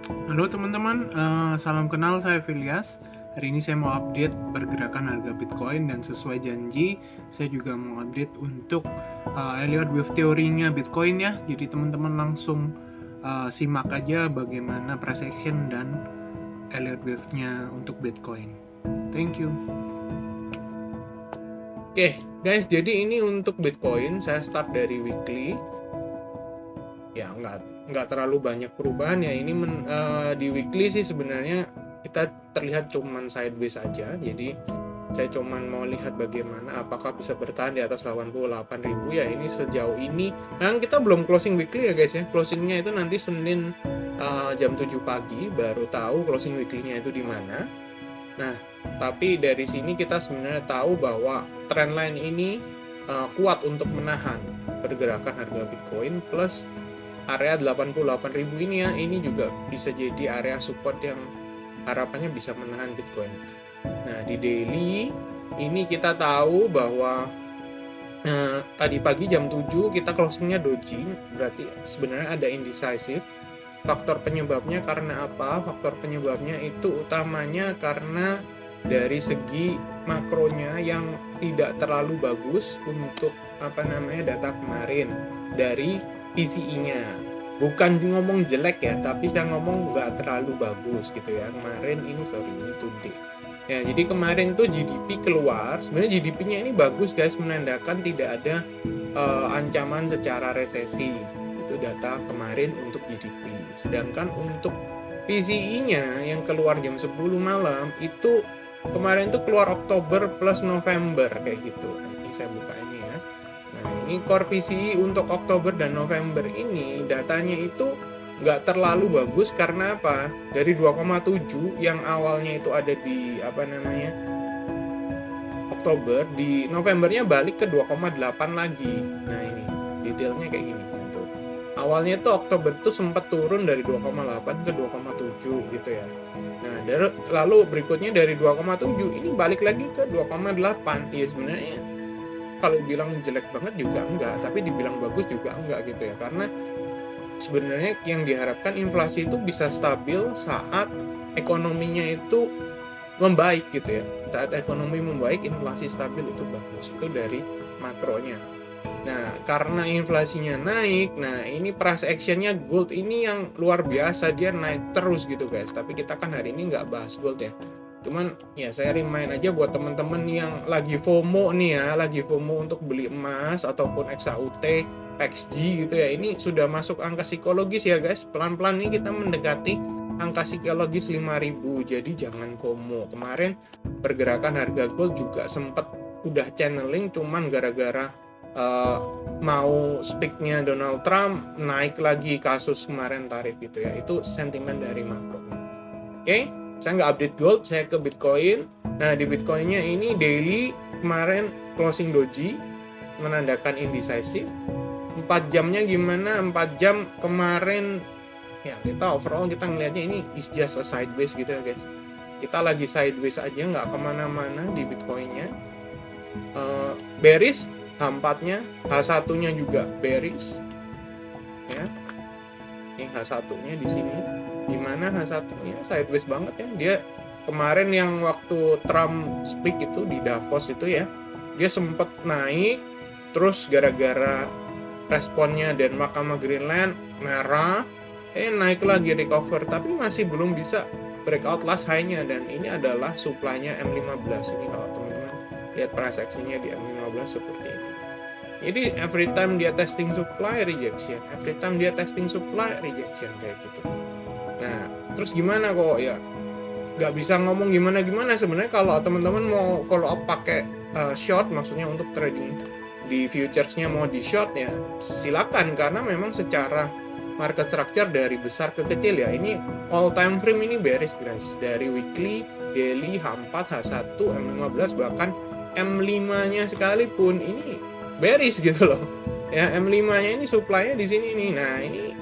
Halo teman-teman, salam kenal, saya Filyas. Hari ini saya mau update pergerakan harga Bitcoin dan sesuai janji, saya juga mau update untuk Elliott Wave teorinya Bitcoin ya. Jadi teman-teman langsung simak aja bagaimana price action dan Elliott Wave-nya untuk Bitcoin. Thank you. Oke, guys, jadi ini untuk Bitcoin, saya start dari weekly. Ya, nggak terlalu banyak perubahan ya. Ini di weekly sih sebenarnya kita terlihat cuman sideways aja. Jadi saya cuman mau lihat bagaimana apakah bisa bertahan di atas 88.000 ya. Ini sejauh ini. Nah, kita belum closing weekly ya guys ya. Closingnya itu nanti Senin jam 7 pagi baru tahu closing weekly-nya itu di mana. Nah, tapi dari sini kita sebenarnya tahu bahwa trendline ini kuat untuk menahan pergerakan harga Bitcoin, plus area 88.000 ini ya, ini juga bisa jadi area support yang harapannya bisa menahan Bitcoin. Nah, di daily ini kita tahu bahwa tadi pagi jam 7 kita closingnya doji, berarti sebenarnya ada indecisive. Faktor penyebabnya karena apa? Faktor penyebabnya itu utamanya karena dari segi makronya yang tidak terlalu bagus untuk data kemarin dari PCE-nya. Bukan ngomong jelek ya, tapi saya ngomong nggak terlalu bagus gitu ya. Kemarin ini today. Ya, jadi kemarin tuh GDP keluar, sebenarnya GDP-nya ini bagus guys, menandakan tidak ada ancaman secara resesi. Itu data kemarin untuk GDP. Sedangkan untuk PCE-nya yang keluar jam 10 malam itu kemarin tuh keluar Oktober plus November kayak gitu. Ini saya buka ini ya. Nah, ini core PCE untuk Oktober dan November ini datanya itu nggak terlalu bagus karena apa? Dari 2,7 yang awalnya itu ada di Oktober, di Novembernya balik ke 2,8 lagi. Nah, ini detailnya kayak gini. Awalnya tuh Oktober tuh sempat turun dari 2,8 ke 2,7 gitu ya. Nah, lalu berikutnya dari 2,7 ini balik lagi ke 2,8. Ya sebenarnya kalau bilang jelek banget juga enggak, tapi dibilang bagus juga enggak gitu ya. Karena sebenarnya yang diharapkan inflasi itu bisa stabil saat ekonominya itu membaik gitu ya. Saat ekonomi membaik, inflasi stabil itu bagus. Itu dari makronya. Nah, karena inflasinya naik, nah ini price action-nya gold ini yang luar biasa, dia naik terus gitu guys. Tapi kita kan hari ini nggak bahas gold ya. Cuman ya saya remind aja buat temen-temen yang lagi FOMO nih ya, lagi FOMO untuk beli emas ataupun XAUT, XG gitu ya. Ini sudah masuk angka psikologis ya guys. Pelan-pelan nih kita mendekati angka psikologis 5.000. Jadi jangan FOMO. Kemarin pergerakan harga gold juga sempat udah channeling, cuman gara-gara mau speak-nya Donald Trump naik lagi kasus kemarin tarif gitu ya. Itu sentimen dari makro. Oke, saya nggak update gold, saya ke Bitcoin. Nah, di Bitcoinnya ini daily kemarin closing doji menandakan indecisive. 4 jamnya gimana? 4 jam kemarin ya kita overall kita ngelihatnya ini is just a sideways gitu ya guys. Kita lagi sideways aja, nggak kemana-mana di Bitcoinnya. Bearish H4-nya, H1-nya juga bearish. Ya. Ini H1-nya di sini. Di mana H1-nya sideways banget ya. Dia kemarin yang waktu Trump speak itu di Davos itu ya, dia sempat naik terus gara-gara responnya Denmark sama Greenland merah, naik lagi recover tapi masih belum bisa breakout last high-nya, dan ini adalah supply-nya M15. Ini kalau teman-teman lihat price action-nya di M15 seperti ini. Jadi every time dia testing supply rejection, every time dia testing supply rejection kayak gitu. Nah, terus gimana kok ya? Nggak bisa ngomong gimana-gimana sebenarnya kalau teman-teman mau follow up pakai short, maksudnya untuk trading di futures-nya mau di short ya silakan, karena memang secara market structure dari besar ke kecil ya ini all time frame ini bearish guys, dari weekly, daily, H4, H1, M15 bahkan M5-nya sekalipun ini bearish gitu loh. Ya M5-nya ini supply-nya di sini nih. Nah, ini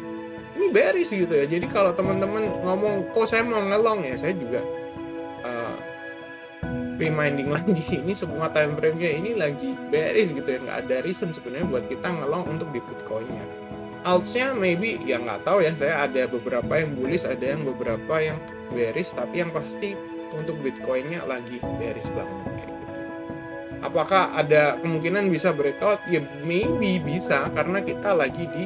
bearish gitu ya. Jadi kalau teman-teman ngomong kok saya mau ngelong ya, saya juga reminding lagi ini semua time frame-nya ini lagi bearish gitu ya. Nggak ada reason sebenarnya buat kita ngelong untuk di Bitcoin-nya. Alts-nya maybe ya nggak tahu ya, saya ada beberapa yang bullish, ada yang beberapa yang bearish, tapi yang pasti untuk Bitcoin-nya lagi bearish banget kayak gitu. Apakah ada kemungkinan bisa breakout? Ya maybe bisa, karena kita lagi di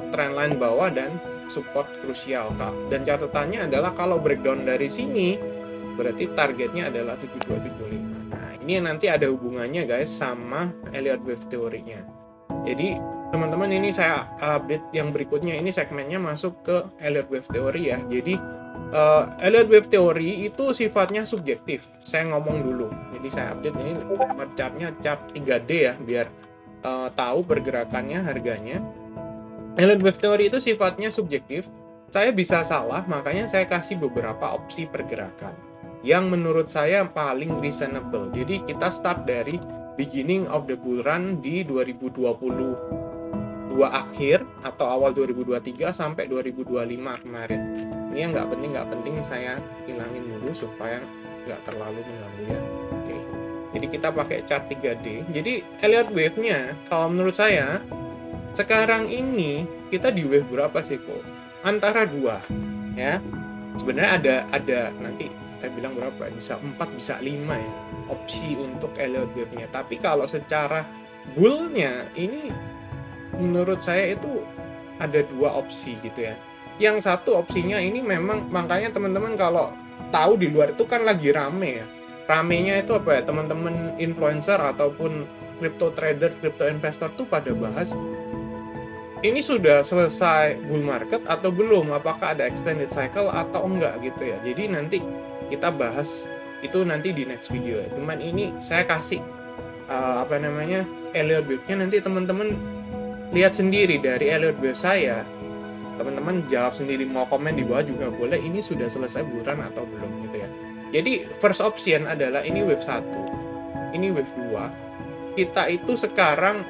trendline bawah dan support krusial, Kak. Dan catatannya adalah kalau breakdown dari sini berarti targetnya adalah 7275. Nah, ini nanti ada hubungannya guys sama Elliott Wave teorinya. Jadi teman-teman, ini saya update yang berikutnya, ini segmennya masuk ke Elliott Wave teori ya. Jadi Elliott Wave teori itu sifatnya subjektif. Saya ngomong dulu. Jadi saya update ini chartnya chart 3D ya, biar tahu pergerakannya, harganya. Elliott Wave teori itu sifatnya subjektif. Saya bisa salah, makanya saya kasih beberapa opsi pergerakan yang menurut saya paling reasonable. Jadi kita start dari beginning of the bull run di 2022 akhir atau awal 2023 sampai 2025 kemarin. Ini yang nggak penting saya hilangin dulu supaya nggak terlalu mengganggu ya. Oke. Jadi kita pakai chart 3D. Jadi Elliott Wave-nya kalau menurut saya sekarang ini kita di wave berapa sih kok? Antara 2 ya. Sebenarnya ada nanti saya bilang berapa, bisa 4 bisa 5 ya opsi untuk Elliott Wave-nya. Tapi kalau secara bull-nya ini menurut saya itu ada 2 opsi gitu ya. Yang satu opsinya ini memang, makanya teman-teman kalau tahu di luar itu kan lagi rame ya. Ramenya itu apa ya, teman-teman influencer ataupun crypto trader, crypto investor tuh pada bahas ini sudah selesai bull market atau belum, apakah ada extended cycle atau enggak gitu ya. Jadi nanti kita bahas itu nanti di next video ya. Cuman ini saya kasih Elliott Wave-nya, nanti teman-teman lihat sendiri dari Elliott Wave saya. Teman-teman jawab sendiri, mau komen di bawah juga boleh, ini sudah selesai bull run atau belum gitu ya. Jadi first option adalah ini wave 1, ini wave 2. Kita itu sekarang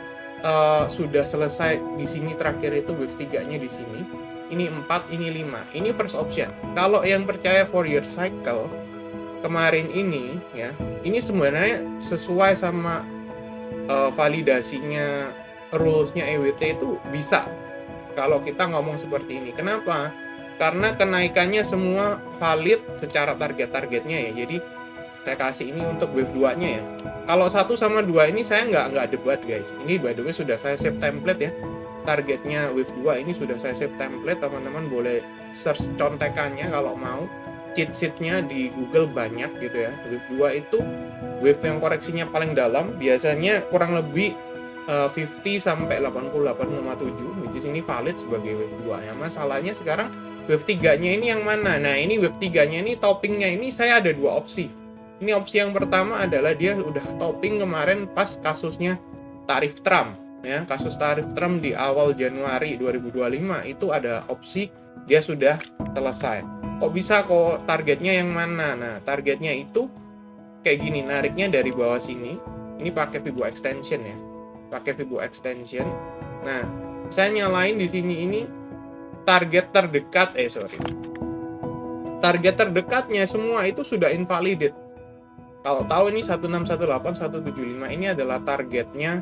sudah selesai di sini, terakhir itu wave 3-nya di sini. Ini 4, ini 5. Ini first option. Kalau yang percaya Fourier cycle kemarin ini ya, ini sebenarnya sesuai sama validasinya rules-nya EWT itu bisa kalau kita ngomong seperti ini. Kenapa? Karena kenaikannya semua valid secara target-targetnya ya. Jadi saya kasih ini untuk wave 2-nya ya. Kalau 1 sama 2 ini saya nggak debat guys. Ini by the way sudah saya save template ya. Targetnya wave 2 ini sudah saya save template. Teman-teman boleh search contekannya kalau mau. Cheat sheet-nya di Google banyak gitu ya. Wave 2 itu wave yang koreksinya paling dalam. Biasanya kurang lebih 50 sampai 88,7, which is ini valid sebagai wave 2 ya. Masalahnya sekarang wave 3-nya ini yang mana? Nah, ini wave 3-nya ini toppingnya ini saya ada 2 opsi. Ini opsi yang pertama adalah dia udah topping kemarin pas kasusnya tarif Trump ya. Kasus tarif Trump di awal Januari 2025 itu ada opsi dia sudah selesai. Kok bisa, kok targetnya yang mana? Nah, targetnya itu kayak gini, nariknya dari bawah sini. Ini pakai Fibo extension ya. Pakai Fibo extension. Nah, saya nyalain di sini ini target terdekat target terdekatnya semua itu sudah invalidate. Kalau tahu ini 1618, 175 ini adalah targetnya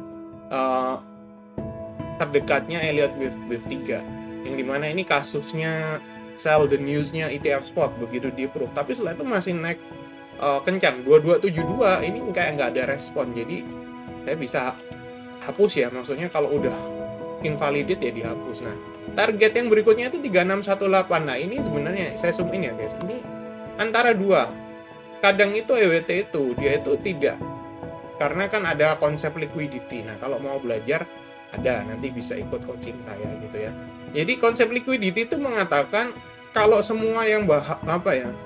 terdekatnya Elliott Wave 3, yang dimana ini kasusnya sell the news-nya ETF spot begitu di approve. Tapi setelah itu masih naik kencang 2272, ini kayak nggak ada respon. Jadi saya bisa hapus ya, maksudnya kalau udah invalidate ya dihapus. Nah, target yang berikutnya itu 3618. Nah, ini sebenarnya saya zoom in ya guys, ini antara 2. Kadang itu EWT itu dia itu tidak, karena kan ada konsep liquidity. Nah, kalau mau belajar ada, nanti bisa ikut coaching saya gitu ya. Jadi konsep liquidity itu mengatakan kalau semua yang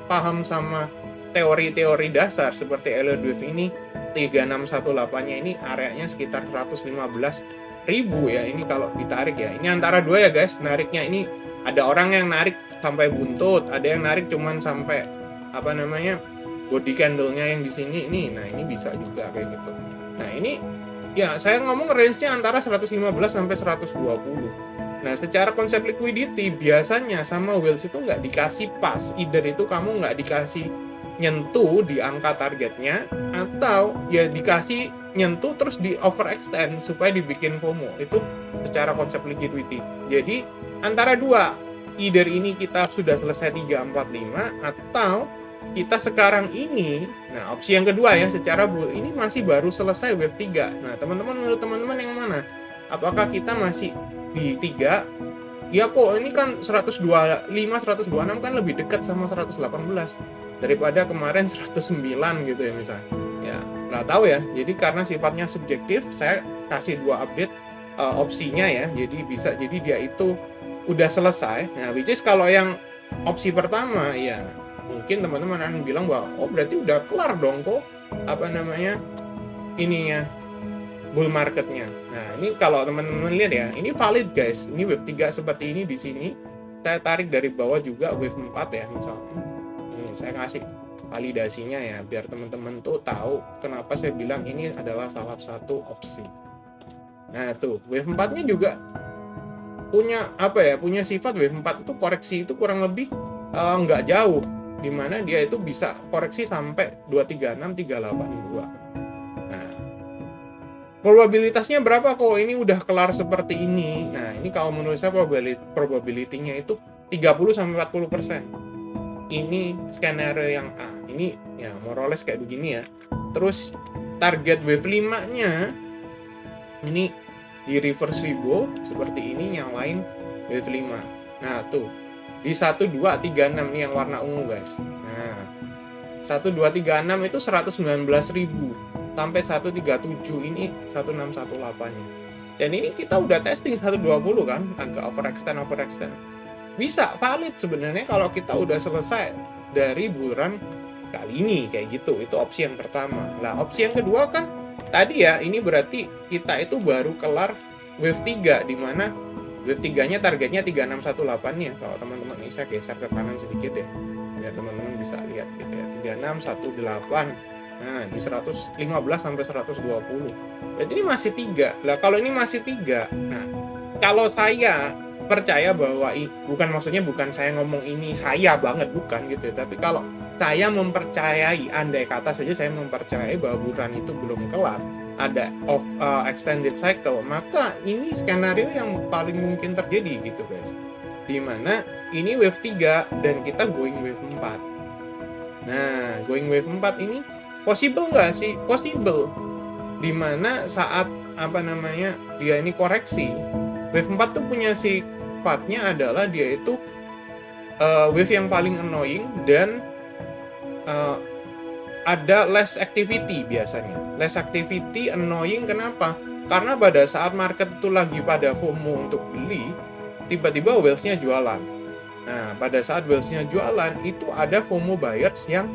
paham sama teori-teori dasar seperti Elliott Wave ini, 3618-nya ini areanya sekitar 115.000 ya. Ini kalau ditarik ya, ini antara 2 ya guys. Nariknya ini ada orang yang narik sampai buntut, ada yang narik cuman sampai body candle-nya yang di sini ini. Nah, ini bisa juga kayak gitu. Nah, ini ya saya ngomong range-nya antara 115 sampai 120. Nah, secara konsep liquidity biasanya sama whales itu nggak dikasih pas. Either itu kamu nggak dikasih nyentuh di angka targetnya, atau ya dikasih nyentuh terus di overextend supaya dibikin FOMO. Itu secara konsep liquidity. Jadi antara dua, either ini kita sudah selesai 3, 4, 5 atau kita sekarang ini, nah opsi yang kedua ya, secara bull ini masih baru selesai wave 3. Nah, teman-teman, menurut teman-teman yang mana? Apakah kita masih di 3? Ya kok ini kan 125, 126 kan lebih dekat sama 118 daripada kemarin 109 gitu ya misalnya. Ya, nggak tahu ya. Jadi karena sifatnya subjektif, saya kasih 2 update opsinya ya. Jadi bisa jadi dia itu udah selesai. Nah, which is kalau yang opsi pertama ya mungkin teman-teman akan bilang bahwa oh berarti udah kelar dong kok ininya bull marketnya. Nah, ini kalau teman-teman lihat ya, ini valid guys. Ini wave 3 seperti ini di sini. Saya tarik dari bawah juga wave 4 ya misalnya. Ini saya kasih validasinya ya biar teman-teman tuh tahu kenapa saya bilang ini adalah salah satu opsi. Nah, tuh wave 4-nya juga punya punya sifat wave 4 itu koreksi itu kurang lebih nggak jauh, dimana dia itu bisa koreksi sampai 236, 382. Nah, probabilitasnya berapa kok ini udah kelar seperti ini? Nah, ini kalau menurut saya probability-nya itu 30-40%. Ini skenario yang A. Ini ya more or less kayak begini ya. Terus target wave 5-nya ini di reverse Fibo seperti ini, yang lain wave 5. Nah, tuh di 1, 2, 3, 6 nih yang warna ungu guys. Nah, 1, 2, 3, 6 itu 119.000 sampai 137 ini 1618-nya. Dan ini kita udah testing 120 kan, agak overextend. Bisa valid sebenarnya kalau kita udah selesai dari bull run kali ini kayak gitu. Itu opsi yang pertama. Nah, opsi yang kedua kan tadi ya, ini berarti kita itu baru kelar wave 3 di mana wave 3-nya targetnya 3618 ya. Kalau teman-teman bisa geser ke kanan sedikit ya, biar teman-teman bisa lihat gitu ya. 3618. Nah, di 115 sampai 120. Berarti ini masih 3. Lah kalau ini masih 3. Nah, kalau saya percaya bahwa bukan saya ngomong ini saya banget bukan gitu ya, tapi kalau saya mempercayai, andai kata saja saya mempercayai bahwa bulan itu belum kelar, ada extended cycle, maka ini skenario yang paling mungkin terjadi gitu guys, dimana ini wave 3 dan kita going wave 4. Nah, going wave 4 ini possible nggak sih? Possible, dimana saat dia ini koreksi, wave 4 tuh punya sifatnya adalah dia itu wave yang paling annoying dan ada less activity biasanya. Less activity, annoying, kenapa? Karena pada saat market itu lagi pada FOMO untuk beli, tiba-tiba whales-nya jualan. Nah, pada saat whales-nya jualan, itu ada FOMO buyers yang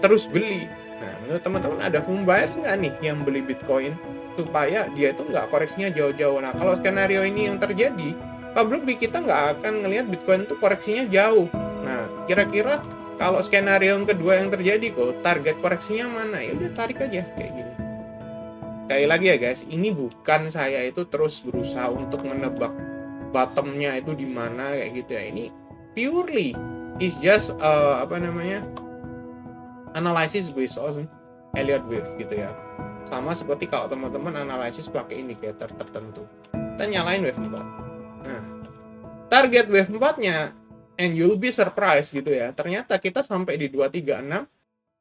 terus beli. Nah, menurut teman-teman ada FOMO buyers nggak nih yang beli Bitcoin supaya dia itu nggak koreksinya jauh-jauh? Nah, kalau skenario ini yang terjadi, probably kita nggak akan ngelihat Bitcoin itu koreksinya jauh. Nah, kira-kira kalau skenario yang kedua yang terjadi kok, target koreksinya mana? Ya udah tarik aja kayak gini. Sekali lagi ya guys, ini bukan saya itu terus berusaha untuk menebak bottomnya itu di mana kayak gitu ya. Ini purely is just analysis based on Elliott wave gitu ya. Sama seperti kalau teman-teman analisis pakai indikator tertentu. Kita nyalain wave 4. Nah, target wave 4-nya, and you'll be surprised gitu ya, ternyata kita sampai di 236,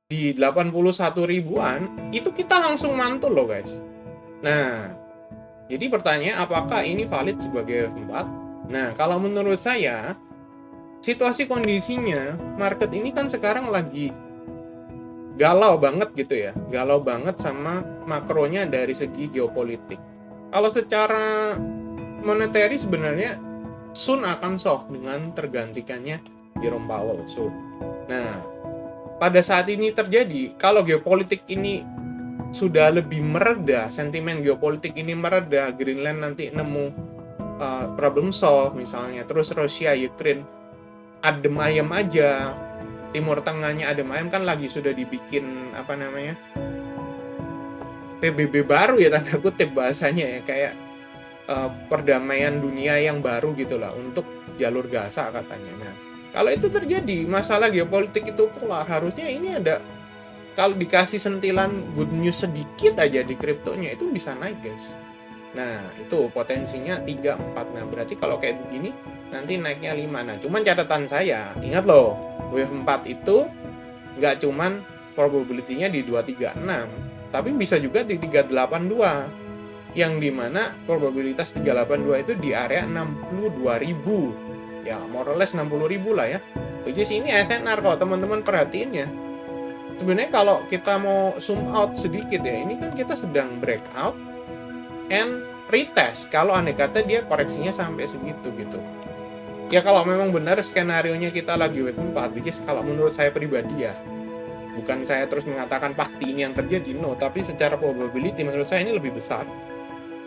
di 81 ribuan, itu kita langsung mantul loh guys. Nah, jadi pertanyaan apakah ini valid sebagai wave 4? Nah, kalau menurut saya, situasi kondisinya, market ini kan sekarang lagi galau banget gitu ya, galau banget sama makronya dari segi geopolitik. Kalau secara monetary sebenarnya soon akan soft dengan tergantikannya Jerome Powell soon. Nah, pada saat ini terjadi, kalau geopolitik ini sudah lebih mereda, sentimen geopolitik ini mereda, Greenland nanti nemu problem solve misalnya, terus Rusia, Ukraine adem ayem aja, Timur Tengahnya adem ayem, kan lagi sudah dibikin PBB baru ya, tanda kutip bahasanya ya, kayak perdamaian dunia yang baru gitulah untuk jalur Gaza katanya. Nah, kalau itu terjadi, masalah geopolitik itu kelar, harusnya ini ada kalau dikasih sentilan good news sedikit aja di kriptonya itu bisa naik guys. Nah itu potensinya 3, 4. Nah berarti kalau kayak begini nanti naiknya 5. Nah cuman catatan saya, ingat loh, wave 4 itu nggak cuman probability-nya di 236, tapi bisa juga di 382, yang dimana probabilitas 382 itu di area 62.000, ya more or less 60.000 lah ya. Which is ini SNR kalau teman-teman perhatiin ya. Sebenarnya kalau kita mau zoom out sedikit ya, ini kan kita sedang breakout and retest kalau andai kata dia koreksinya sampai segitu gitu. Ya kalau memang benar skenario-nya kita lagi wave 4, which is kalau menurut saya pribadi ya, bukan saya terus mengatakan pasti ini yang terjadi, no, tapi secara probability menurut saya ini lebih besar.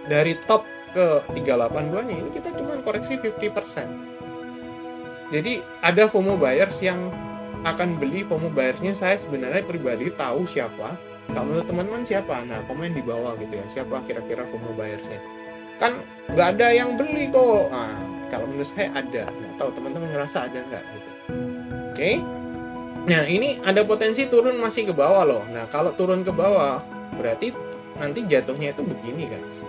Dari top ke 382-nya ini kita cuma koreksi 50%. Jadi ada FOMO buyers yang akan beli. FOMO buyersnya saya sebenarnya pribadi tahu siapa. Kalau menurut teman-teman siapa? Nah, komen di bawah gitu ya. Siapa kira-kira FOMO buyersnya? Kan nggak ada yang beli kok. Nah, kalau menurut saya ada. Nggak tahu teman-teman ngerasa ada nggak gitu. Oke. Nah, ini ada potensi turun masih ke bawah loh. Nah, kalau turun ke bawah, berarti nanti jatuhnya itu begini guys.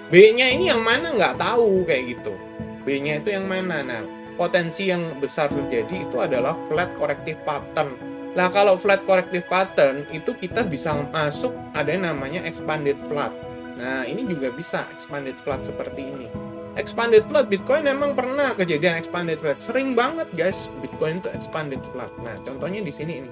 B-nya ini yang mana nggak tahu kayak gitu. B-nya itu yang mana? Nah, potensi yang besar terjadi itu adalah flat corrective pattern. Nah, kalau flat corrective pattern itu kita bisa masuk ada yang namanya expanded flat. Nah, ini juga bisa expanded flat seperti ini. Expanded flat Bitcoin memang pernah kejadian expanded flat. Sering banget guys Bitcoin itu expanded flat. Nah, contohnya di sini ini.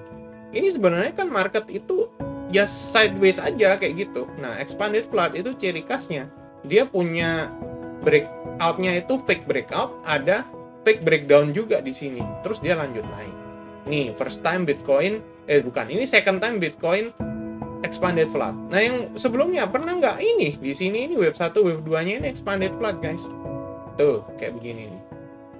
Ini sebenarnya kan market itu ya sideways aja kayak gitu. Nah, expanded flat itu ciri khasnya dia punya breakout-nya itu fake breakout, ada fake breakdown juga di sini. Terus dia lanjut naik. Nih, first time Bitcoin, ini second time Bitcoin expanded flat. Nah, yang sebelumnya pernah nggak ini? Di sini ini wave 1, wave 2-nya ini expanded flat, guys. Tuh, kayak begini nih.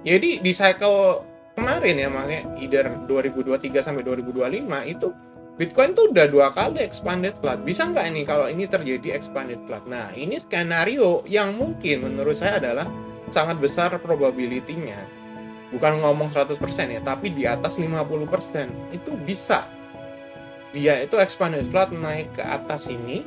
Jadi di cycle kemarin ya, makanya either 2023 sampai 2025 itu Bitcoin tuh udah 2 kali expanded flat. Bisa nggak ini kalau ini terjadi expanded flat? Nah, ini skenario yang mungkin menurut saya adalah sangat besar probability-nya. Bukan ngomong 100% ya, tapi di atas 50%. Itu bisa. Dia itu expanded flat naik ke atas ini.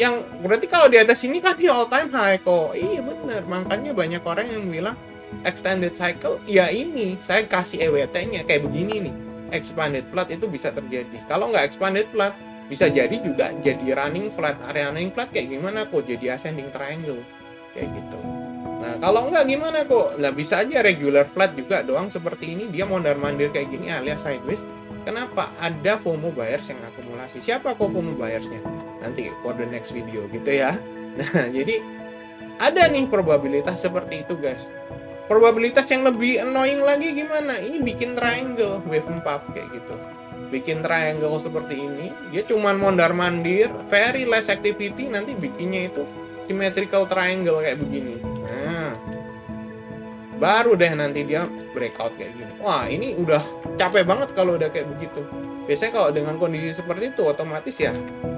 Yang berarti kalau di atas ini kan all time high kok. Iya bener, makanya banyak orang yang bilang extended cycle, ya ini, saya kasih EWT-nya kayak begini nih. Expanded flat itu bisa terjadi. Kalau nggak expanded flat, bisa jadi juga jadi running flat. Area running flat kayak gimana kok? Jadi ascending triangle. Kayak gitu. Nah, kalau nggak gimana kok? Lah bisa aja regular flat juga doang seperti ini. Dia mondar-mandir kayak gini alias sideways. Kenapa? Ada FOMO buyers yang akumulasi. Siapa kok FOMO buyersnya? Nanti for the next video gitu ya. Nah, jadi ada nih probabilitas seperti itu guys. Probabilitas yang lebih annoying lagi gimana? Ini bikin triangle wave 4 kayak gitu. Bikin triangle seperti ini, dia cuman mondar-mandir, very less activity, nanti bikinnya itu symmetrical triangle kayak begini. Nah, baru deh nanti dia breakout kayak gini. Wah, ini udah capek banget kalau udah kayak begitu. Biasanya kalau dengan kondisi seperti itu, otomatis ya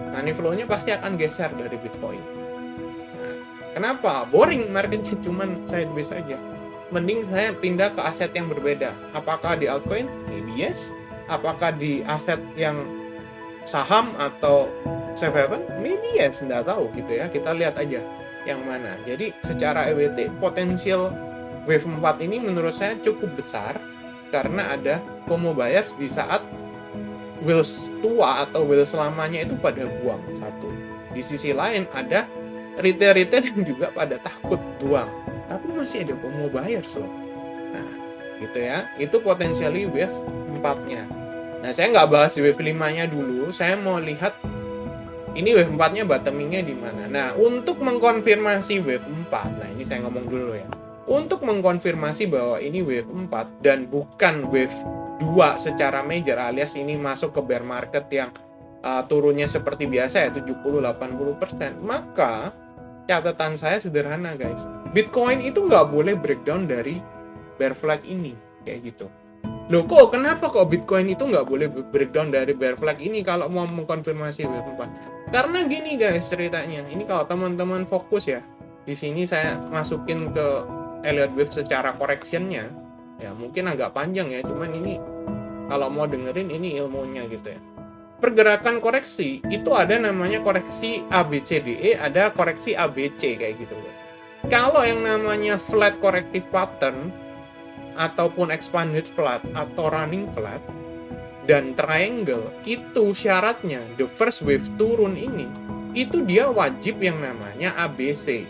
money flow-nya pasti akan geser dari Bitcoin. Nah, kenapa? Boring marketnya cuman sideways aja. Mending saya pindah ke aset yang berbeda. Apakah di altcoin? Maybe yes. Apakah di aset yang saham atau safe haven? Maybe yes. Nggak tahu gitu ya. Kita lihat aja yang mana. Jadi secara EWT potensial wave 4 ini menurut saya cukup besar karena ada FOMO buyers di saat whales tua atau whales selamanya itu pada buang satu. Di sisi lain ada retail-retail yang juga pada takut buang. Tapi masih ada FOMO buyers loh. Nah, gitu ya. Itu potensially wave 4-nya. Nah, saya nggak bahas wave 5-nya dulu. Saya mau lihat ini wave 4-nya bottoming-nya di mana. Nah, untuk mengkonfirmasi wave 4, nah ini saya ngomong dulu ya. Untuk mengkonfirmasi bahwa ini wave 4 dan bukan wave 2 secara major alias ini masuk ke bear market yang turunnya seperti biasa ya 70-80%, maka catatan saya sederhana guys. Bitcoin itu nggak boleh breakdown dari bear flag ini, kayak gitu. Loh kok, kenapa kok Bitcoin itu nggak boleh breakdown dari bear flag ini kalau mau mengkonfirmasi wave 4? Karena gini guys ceritanya, ini kalau teman-teman fokus ya, di sini saya masukin ke Elliott Wave secara correction-nya, ya mungkin agak panjang ya, cuman ini kalau mau dengerin ini ilmunya gitu ya. pergerakan koreksi itu ada namanya koreksi ABCDE, ada koreksi ABC kayak gitu guys. Kalau yang namanya flat corrective pattern ataupun expanded flat atau running flat dan triangle, itu syaratnya the first wave turun ini itu dia wajib yang namanya ABC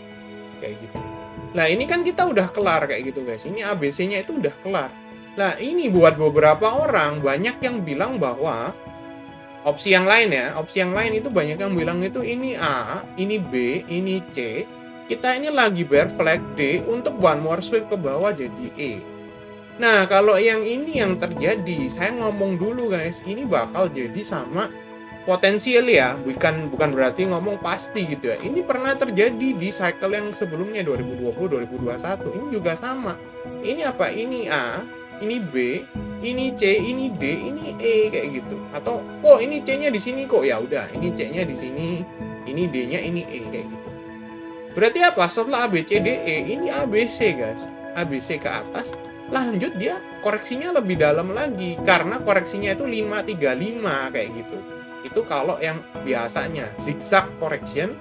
kayak gitu. Nah ini kan kita udah kelar kayak gitu guys, ini ABC-nya itu udah kelar. Nah ini buat beberapa orang banyak yang bilang bahwa opsi yang lain ya, opsi yang lain itu banyak yang bilang itu ini A, ini B, ini C, kita ini lagi bear flag D untuk one more sweep ke bawah jadi E. Nah kalau yang ini yang terjadi, saya ngomong dulu guys, ini bakal jadi sama potensial ya, bukan berarti ngomong pasti gitu ya. Ini pernah terjadi di cycle yang sebelumnya 2020-2021, ini juga sama. Ini apa? Ini A, ini B, ini C, ini D, ini E kayak gitu. Atau kok ini C-nya di sini kok? Ya udah, ini C-nya di sini, ini D-nya, ini E kayak gitu. Berarti apa? Setelah A B C D E, ini A B C guys. A B C ke atas, lanjut dia koreksinya lebih dalam lagi karena koreksinya itu 535 kayak gitu. Itu kalau yang biasanya zigzag correction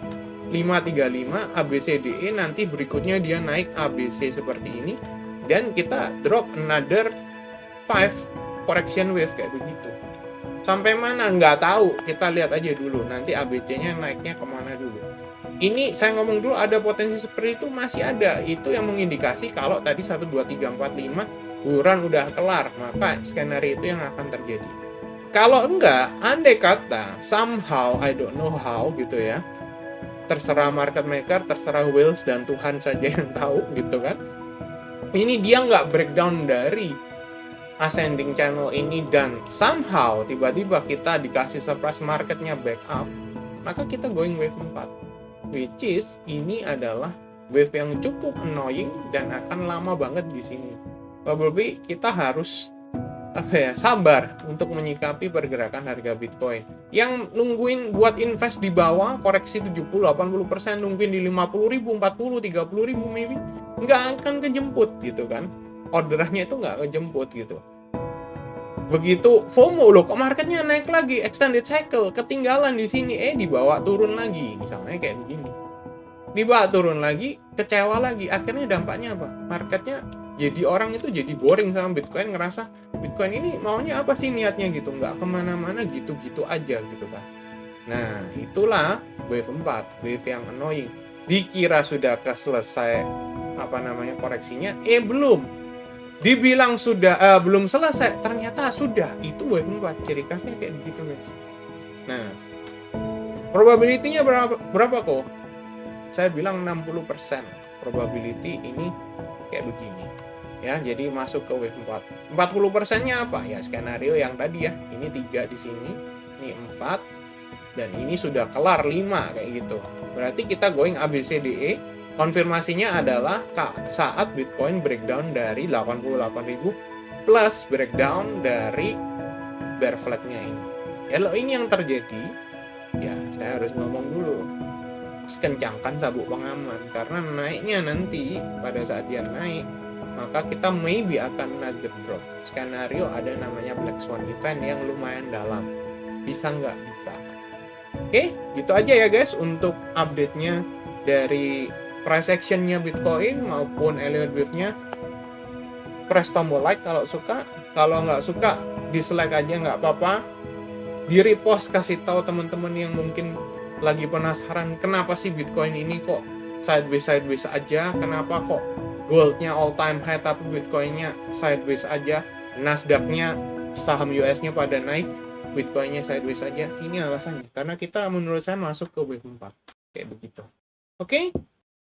535 ABCDE, nanti berikutnya dia naik ABC seperti ini dan kita drop another 5 correction wave kayak begitu. Sampai mana nggak tahu, kita lihat aja dulu nanti ABC-nya naiknya kemana dulu. Ini saya ngomong dulu ada potensi seperti itu masih ada, itu yang mengindikasi kalau tadi 1 2 3 4 5 buruan udah kelar, maka skenario itu yang akan terjadi. Kalau enggak, andai kata somehow I don't know how gitu ya, terserah market maker, terserah whales dan Tuhan saja yang tahu gitu kan, ini dia nggak breakdown dari ascending channel ini dan somehow tiba-tiba kita dikasih surprise marketnya back up, maka kita going wave 4, which is ini adalah wave yang cukup annoying dan akan lama banget di sini. Probably kita harus sabar untuk menyikapi pergerakan harga Bitcoin. Yang nungguin buat invest di bawah koreksi 70-80%, nungguin di 50.000, 40, 30.000 maybe, nggak akan kejemput gitu kan. Orderannya itu nggak kejemput gitu. Begitu FOMO, loh kok marketnya naik lagi, extended cycle, ketinggalan di sini, dibawa turun lagi, misalnya kayak begini. Dibawa turun lagi, kecewa lagi, akhirnya dampaknya apa? Marketnya jadi orang itu jadi boring sama Bitcoin, ngerasa Bitcoin ini maunya apa sih niatnya gitu, nggak kemana-mana gitu-gitu aja gitu kan. Nah itulah wave 4, wave yang annoying. Dikira sudah selesai koreksinya, belum. Dibilang sudah belum selesai, ternyata sudah. Itu wave 4, ciri khasnya kayak begitu guys. Nah probability-nya berapa kok? Saya bilang 60% probability ini kayak begini. Ya, jadi masuk ke wave 4. 40%-nya apa? Ya skenario yang tadi ya. Ini 3 di sini, ini 4 dan ini sudah kelar 5 kayak gitu. Berarti kita going ABCDE. Konfirmasinya adalah saat Bitcoin breakdown dari 88.000 plus breakdown dari bear flag-nya ini. Kalau ini yang terjadi, ya saya harus ngomong dulu. Kencangkan sabuk pengaman karena naiknya nanti pada saat dia naik, maka kita maybe akan another drop. Skenario ada namanya Black Swan event yang lumayan dalam. Bisa nggak? Bisa. Oke, gitu aja ya guys untuk update-nya dari price action-nya Bitcoin maupun Elliott Wave-nya. Press tombol like kalau suka. Kalau nggak suka, dislike aja nggak apa-apa. Di repost, kasih tahu teman-teman yang mungkin lagi penasaran kenapa sih Bitcoin ini kok sideways aja, kenapa kok goldnya all time high tapi Bitcoinnya sideways aja, Nasdaq-nya saham US-nya pada naik, Bitcoinnya sideways aja. Ini alasannya karena kita menurut saya masuk ke wave 4 kayak begitu. Oke,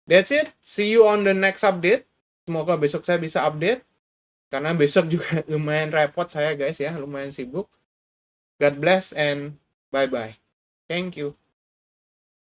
that's it, see you on the next update. Semoga besok saya bisa update karena besok juga lumayan repot saya guys ya, lumayan sibuk. God bless and bye bye, thank you.